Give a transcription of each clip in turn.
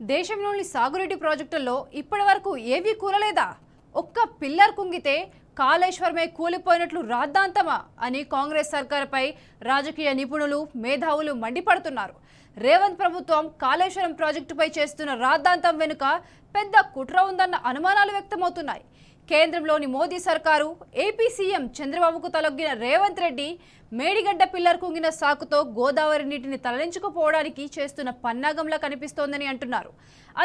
దేశంలోని సాగునీటి ప్రాజెక్టుల్లో ఇప్పటివరకు ఏవీ కూలలేదా? ఒక్క పిల్లర్ కుంగితే కాళేశ్వరమే కూలిపోయినట్లు రాద్ధాంతమా అని కాంగ్రెస్ సర్కారుపై రాజకీయ నిపుణులు, మేధావులు మండిపడుతున్నారు. రేవంత్ ప్రభుత్వం కాళేశ్వరం ప్రాజెక్టుపై చేస్తున్న రాద్ధాంతం వెనుక పెద్ద కుట్ర ఉందన్న అనుమానాలు వ్యక్తమవుతున్నాయి. కేంద్రంలోని మోదీ సర్కారు, ఏపీ సీఎం చంద్రబాబుకు తలొగ్గిన రేవంత్ రెడ్డి మేడిగడ్డ పిల్లర్ కుంగిన సాకుతో గోదావరి నీటిని తరలించుకుపోవడానికి చేస్తున్న పన్నాగంలా కనిపిస్తోందని అంటున్నారు.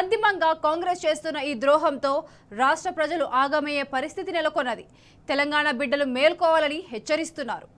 అంతిమంగా కాంగ్రెస్ చేస్తున్న ఈ ద్రోహంతో రాష్ట్ర ప్రజలు ఆగమయ్యే పరిస్థితి నెలకొన్నది. తెలంగాణ బిడ్డలు మేల్కోవాలని హెచ్చరిస్తున్నారు.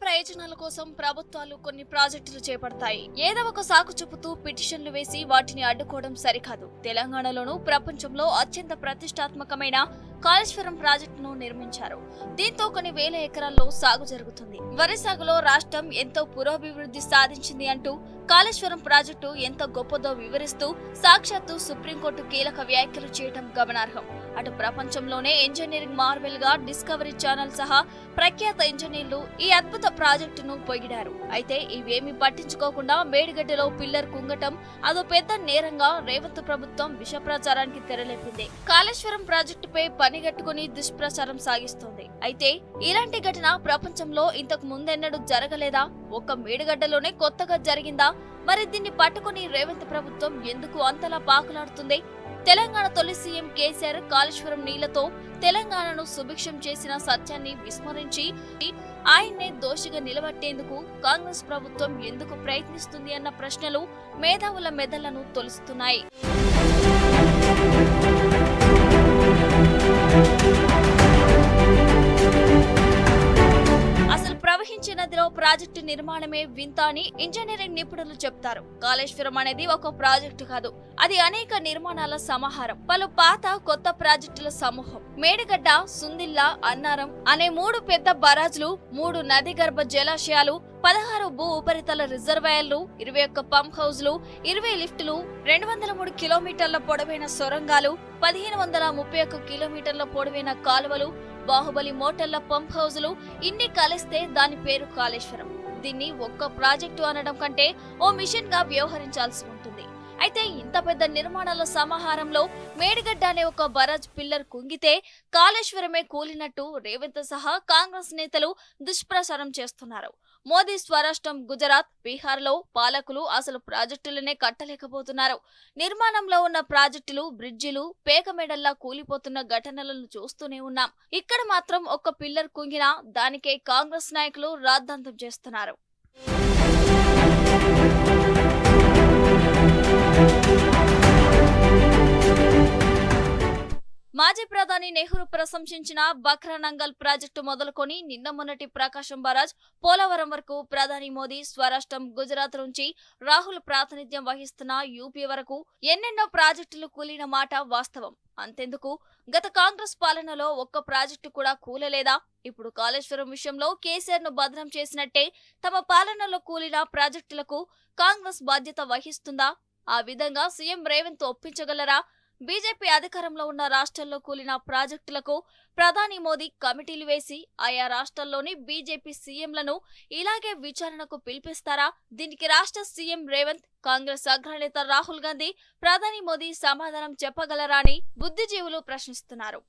ప్రయోజనాల కోసం ప్రభుత్వాలు కొన్ని ప్రాజెక్టులు చేపడతాయి. ఏదో ఒక సాకు చెబుతూ పిటిషన్లు వేసి వాటిని అడ్డుకోవడం సరికాదు. తెలంగాణలోనూ ప్రపంచంలో అత్యంత ప్రతిష్టాత్మకమైన కాళేశ్వరం ప్రాజెక్టును నిర్మించారు. దీంతో కొన్ని వేల ఎకరాల్లో సాగు జరుగుతుంది. వరి సాగులో రాష్ట్రం ఎంతో పురోభివృద్ధి సాధించింది అంటూ కాళేశ్వరం ప్రాజెక్టు ఎంత గొప్పదో వివరిస్తూ సాక్షాత్తు సుప్రీంకోర్టు కీలక వ్యాఖ్యలు చేయడం గమనార్హం. అటు ప్రపంచంలోనే ఇంజనీరింగ్ మార్వెల్ గా డిస్కవరీ ఛానల్ సహా ప్రఖ్యాత ఇంజనీర్లు ఈ అద్భుత ప్రాజెక్టును పొగిడారు. అయితే ఇవేమీ పట్టించుకోకుండా మేడిగడ్డలో పిల్లర్ కుంగటం అదో పెద్ద నేరంగా రేవంత్ ప్రభుత్వం విష ప్రచారానికి తెరలేపింది. కాళేశ్వరం ప్రాజెక్టుపై పనిగట్టుకుని దుష్ప్రచారం సాగిస్తోంది. అయితే ఇలాంటి ఘటన ప్రపంచంలో ఇంతకు ముందెన్నడూ జరగలేదా? ఒక్క మేడిగడ్డలోనే కొత్తగా జరిగిందా? మరి దీన్ని పట్టుకుని రేవంత్ ప్రభుత్వం ఎందుకు అంతలా పాకులాడుతుంది? తెలంగాణ తొలి సీఎం కేసీఆర్ కాళేశ్వరం నీళ్లతో తెలంగాణను సుభిక్షం చేసిన సత్యాన్ని విస్మరించి ఆయన్నే దోషిగా నిలబట్టేందుకు కాంగ్రెస్ ప్రభుత్వం ఎందుకు ప్రయత్నిస్తుంది అన్న ప్రశ్నలు మేధావుల మెదళ్లను తొలుస్తున్నాయి. ప్రవహించే నదిలో ప్రాజెక్టు నిర్మాణమే వింత అని ఇంజనీరింగ్ నిపుణులు చెప్తారు. కాళేశ్వరం అనేది ఒక ప్రాజెక్టు కాదు, అది అనేక నిర్మాణాల సమాహారం, పలు పాత కొత్త ప్రాజెక్టుల సమూహం. మేడిగడ్డ, సుందిల్లా, అన్నారం అనే 3 పెద్ద బరాజ్లు, 3 నది గర్భ జలాశయాలు, 16 భూ ఉపరితల రిజర్వాయర్లు, 21 పంప్ హౌజ్లు, 20 లిఫ్టులు, 203 కిలోమీటర్ల పొడవైన సొరంగాలు, 1531 కిలోమీటర్ల పొడవైన కాలువలు, బాహుబలి మోటార్ల పంప్ హౌజులు, ఇన్ని కలిస్తే దాని పేరు కాళేశ్వరం. దీన్ని ఒక్క ప్రాజెక్టు అనడం కంటే ఓ మిషన్ గా వ్యవహరించాల్సి ఉంటుంది. అయితే ఇంత పెద్ద నిర్మాణాల సమాహారంలో మేడిగడ్డ అనే ఒక బరాజ్ పిల్లర్ కుంగితే కాళేశ్వరమే కూలినట్టు రేవంత్ సహా కాంగ్రెస్ నేతలు దుష్ప్రచారం చేస్తున్నారు. మోదీ స్వరాష్ట్రం గుజరాత్, బీహార్లో పాలకులు అసలు ప్రాజెక్టులనే కట్టలేకపోతున్నారు. నిర్మాణంలో ఉన్న ప్రాజెక్టులు, బ్రిడ్జిలు పేకమెడల్లా కూలిపోతున్న ఘటనలను చూస్తూనే ఉన్నాం. ఇక్కడ మాత్రం ఒక్క పిల్లర్ కుంగినా దానికే కాంగ్రెస్ నాయకులు రాద్ధాంతం చేస్తున్నారు. మాజీ ప్రధాని నెహ్రూ ప్రశంసించిన బక్రానంగల్ ప్రాజెక్టు మొదలుకొని నిన్న మొన్నటి ప్రకాశం బరాజ్, పోలవరం వరకు ప్రధాని మోదీ స్వరాష్ట్రం గుజరాత్ నుంచి రాహుల్ ప్రాతినిధ్యం వహిస్తున్న యూపీ వరకు ఎన్నెన్నో ప్రాజెక్టులు కూలిన మాట వాస్తవం. అంతెందుకు, గత కాంగ్రెస్ పాలనలో ఒక్క ప్రాజెక్టు కూడా కూలలేదా? ఇప్పుడు కాళేశ్వరం విషయంలో కేసీఆర్ ను బదనం చేసినట్టే తమ పాలనలో కూలిన ప్రాజెక్టులకు కాంగ్రెస్ బాధ్యత వహిస్తుందా? ఆ విధంగా సీఎం రేవంత్ ఒప్పించగలరా? బీజేపీ అధికారంలో ఉన్న రాష్ట్రాల్లో కూలిన ప్రాజెక్టులకు ప్రధాని మోదీ కమిటీలు వేసి ఆయా రాష్ట్రాల్లోని బీజేపీ సీఎంలను ఇలాగే విచారణకు పిలిపిస్తారా? దీనికి రాష్ట్ర సీఎం రేవంత్, కాంగ్రెస్ అగ్రనేత రాహుల్ గాంధీ, ప్రధాని మోదీ సమాధానం చెప్పగలరా అని బుద్ధిజీవులు ప్రశ్నిస్తున్నారు.